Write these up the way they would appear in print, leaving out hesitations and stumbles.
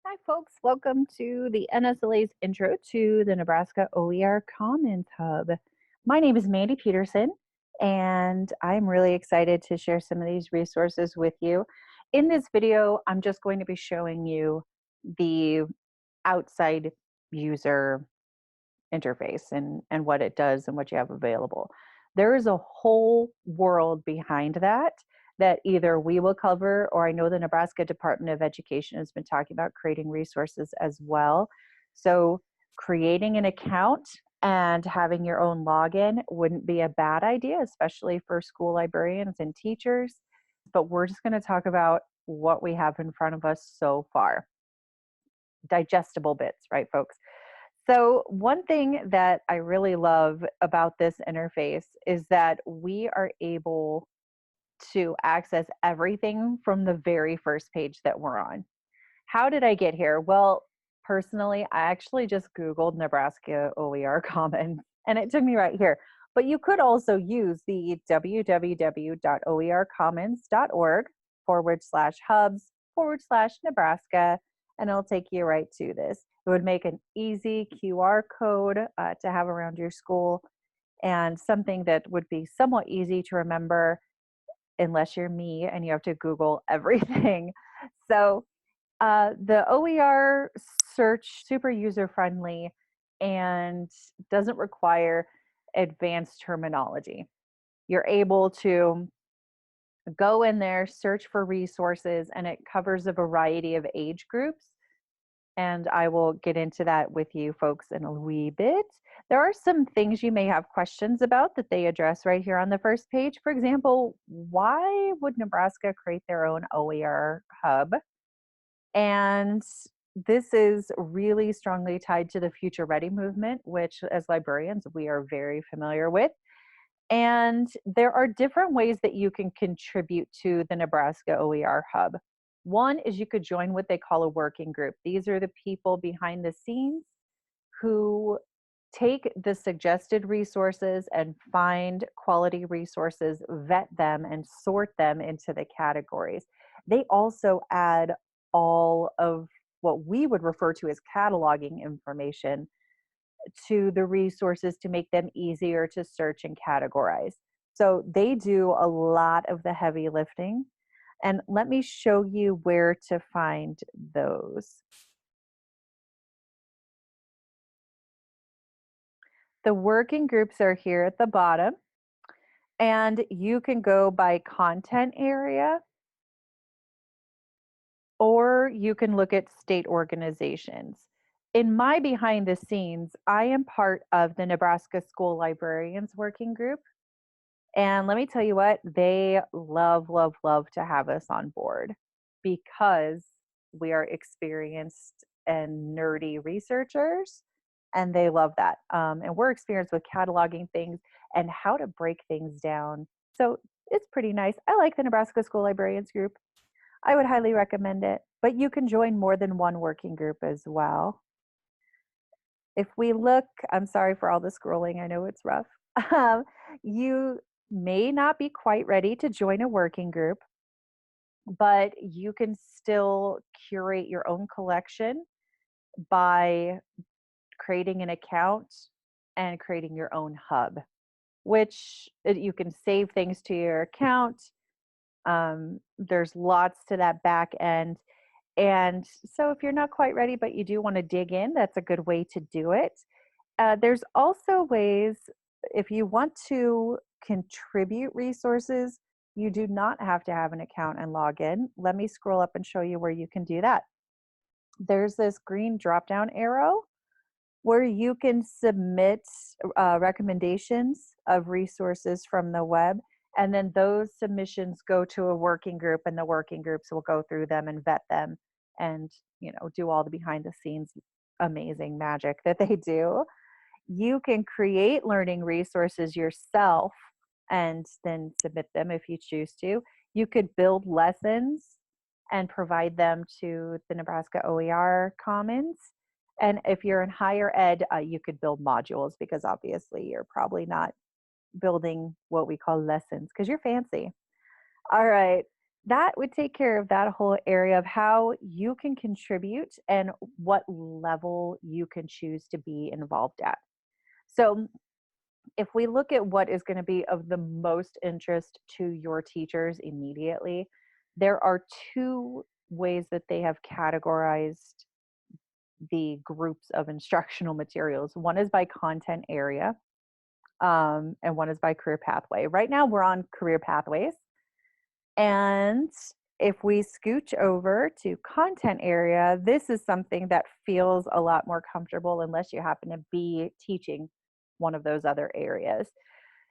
Hi, folks. Welcome to the NSLA's Intro to the Nebraska OER Commons Hub. My name is Mandy Peterson, and I'm really excited to share some of these resources with you. In this video, I'm just going to be showing you the outside user interface and what it does and what you have available. There is a whole world behind that that either we will cover, or I know the Nebraska Department of Education has been talking about creating resources as well. So creating an account and having your own login wouldn't be a bad idea, especially for school librarians and teachers. But we're just going to talk about what we have in front of us so far. Digestible bits, right, folks? So one thing that I really love about this interface is that we are able to access everything from the very first page that we're on. How did I get here? Well, personally, I actually just Googled Nebraska OER Commons and it took me right here. But you could also use the www.oercommons.org/hubs/Nebraska, and it'll take you right to this. It would make an easy QR code to have around your school and something that would be somewhat easy to remember unless you're me and you have to Google everything. So the OER search, super user friendly and doesn't require advanced terminology. You're able to go in there, search for resources, and it covers a variety of age groups. And I will get into that with you folks in a wee bit. There are some things you may have questions about that they address right here on the first page. For example, why would Nebraska create their own OER hub? And this is really strongly tied to the Future Ready movement, which as librarians, we are very familiar with. And there are different ways that you can contribute to the Nebraska OER Hub. One is you could join what they call a working group. These are the people behind the scenes who take the suggested resources and find quality resources, vet them, and sort them into the categories. They also add all of what we would refer to as cataloging information to the resources to make them easier to search and categorize. So they do a lot of the heavy lifting. And let me show you where to find those. The working groups are here at the bottom, and you can go by content area, or you can look at state organizations. In my behind the scenes, I am part of the Nebraska School Librarians Working Group. And let me tell you what, they love, love, love to have us on board because we are experienced and nerdy researchers, and they love that. And we're experienced with cataloging things and how to break things down. So it's pretty nice. I like the Nebraska School Librarians Group. I would highly recommend it, but you can join more than one working group as well. If we look, I'm sorry for all the scrolling, I know it's rough. You may not be quite ready to join a working group, but you can still curate your own collection by creating an account and creating your own hub, which you can save things to your account. There's lots to that back end. And so if you're not quite ready, but you do want to dig in, that's a good way to do it. There's also ways, if you want to contribute resources, you do not have to have an account and log in. Let me scroll up and show you where you can do that. There's this green drop-down arrow where you can submit recommendations of resources from the web. And then those submissions go to a working group, and the working groups will go through them and vet them and, do all the behind the scenes amazing magic that they do. You can create learning resources yourself and then submit them if you choose to. You could build lessons and provide them to the Nebraska OER Commons. And if you're in higher ed, you could build modules, because obviously you're probably not building what we call lessons because you're fancy. All right. That would take care of that whole area of how you can contribute and what level you can choose to be involved at. So, if we look at what is going to be of the most interest to your teachers immediately, there are two ways that they have categorized the groups of instructional materials. One is by content area, and one is by career pathway. Right now, we're on career pathways. And if we scooch over to content area, this is something that feels a lot more comfortable unless you happen to be teaching one of those other areas.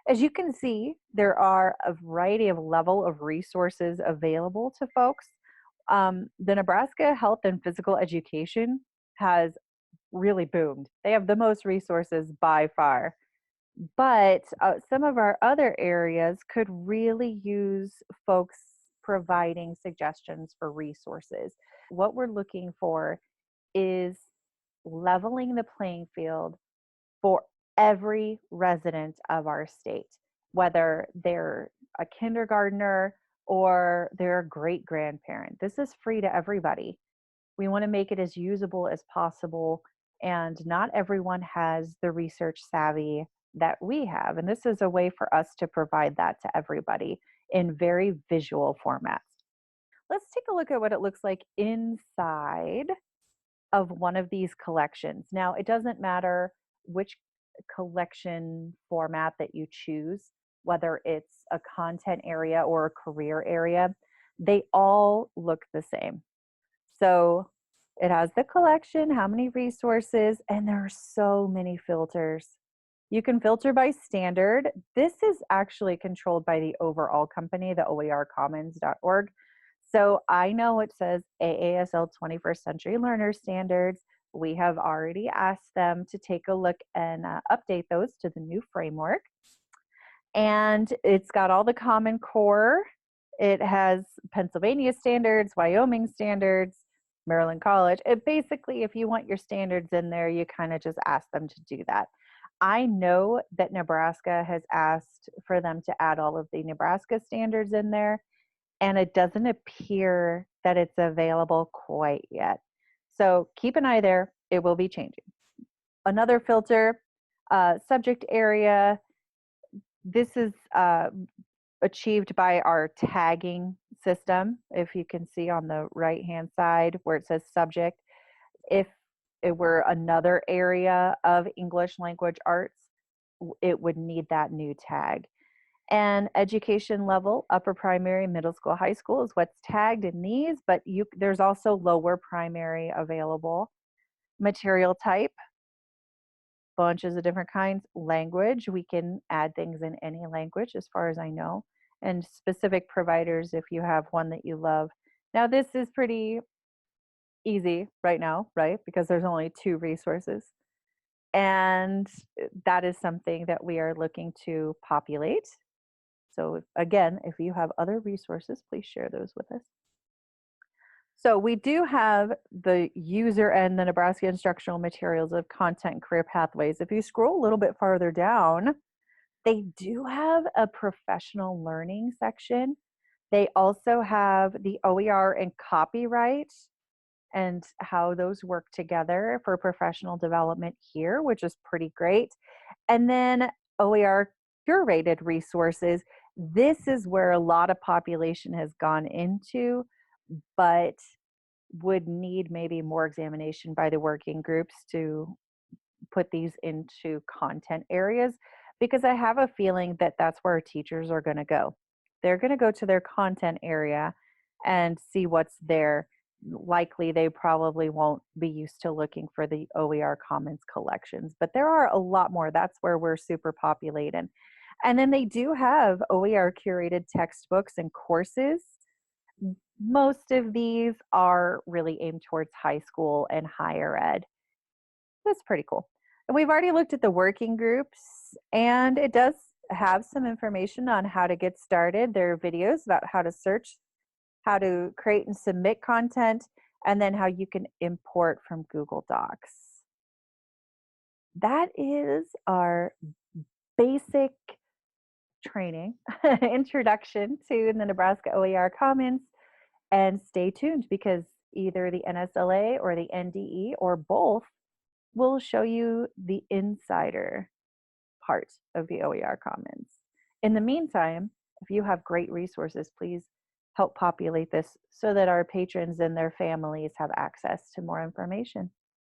As you can see, there are a variety of level of resources available to folks. The Nebraska Health and Physical Education has really boomed. They have the most resources by far. But some of our other areas could really use folks providing suggestions for resources. What we're looking for is leveling the playing field for every resident of our state, whether they're a kindergartner or they're a great grandparent. This is free to everybody. We want to make it as usable as possible, and not everyone has the research savvy that we have. And this is a way for us to provide that to everybody in very visual formats. Let's take a look at what it looks like inside of one of these collections. Now, it doesn't matter which collection format that you choose, whether it's a content area or a career area, they all look the same. So it has the collection, how many resources, and there are so many filters. You can filter by standard. This is actually controlled by the overall company, the oercommons.org. So I know it says AASL 21st Century Learner Standards. We have already asked them to take a look and update those to the new framework. And it's got all the Common Core. It has Pennsylvania standards, Wyoming standards, Maryland College. It basically, if you want your standards in there, you kind of just ask them to do that. I know that Nebraska has asked for them to add all of the Nebraska standards in there, and it doesn't appear that it's available quite yet. So keep an eye there. It will be changing. Another filter, subject area. This is achieved by our tagging system. If you can see on the right hand side where it says subject, if it were another area of English language arts, it would need that new tag. And education level, upper primary, middle school, high school is what's tagged in these, but there's also lower primary available. Material type, bunches of different kinds. Language, we can add things in any language as far as I know. And specific providers if you have one that you love. Now, this is pretty easy right now, right? Because there's only two resources. And that is something that we are looking to populate. So, again, if you have other resources, please share those with us. So we do have the user and the Nebraska instructional materials of content and career pathways. If you scroll a little bit farther down, they do have a professional learning section. They also have the OER and copyright and how those work together for professional development here, which is pretty great. And then OER curated resources. This is where a lot of population has gone into, but would need maybe more examination by the working groups to put these into content areas, because I have a feeling that that's where teachers are going to go. They're going to go to their content area and see what's there. Likely they probably won't be used to looking for the OER Commons collections, but there are a lot more. That's where we're super populated. And then they do have OER curated textbooks and courses. Most of these are really aimed towards high school and higher ed. That's pretty cool. And we've already looked at the working groups, and it does have some information on how to get started. There are videos about how to search, how to create and submit content, and then how you can import from Google Docs. That is our basic training, introduction to the Nebraska OER Commons, and stay tuned because either the NSLA or the NDE or both will show you the insider part of the OER Commons. In the meantime, if you have great resources, please help populate this so that our patrons and their families have access to more information.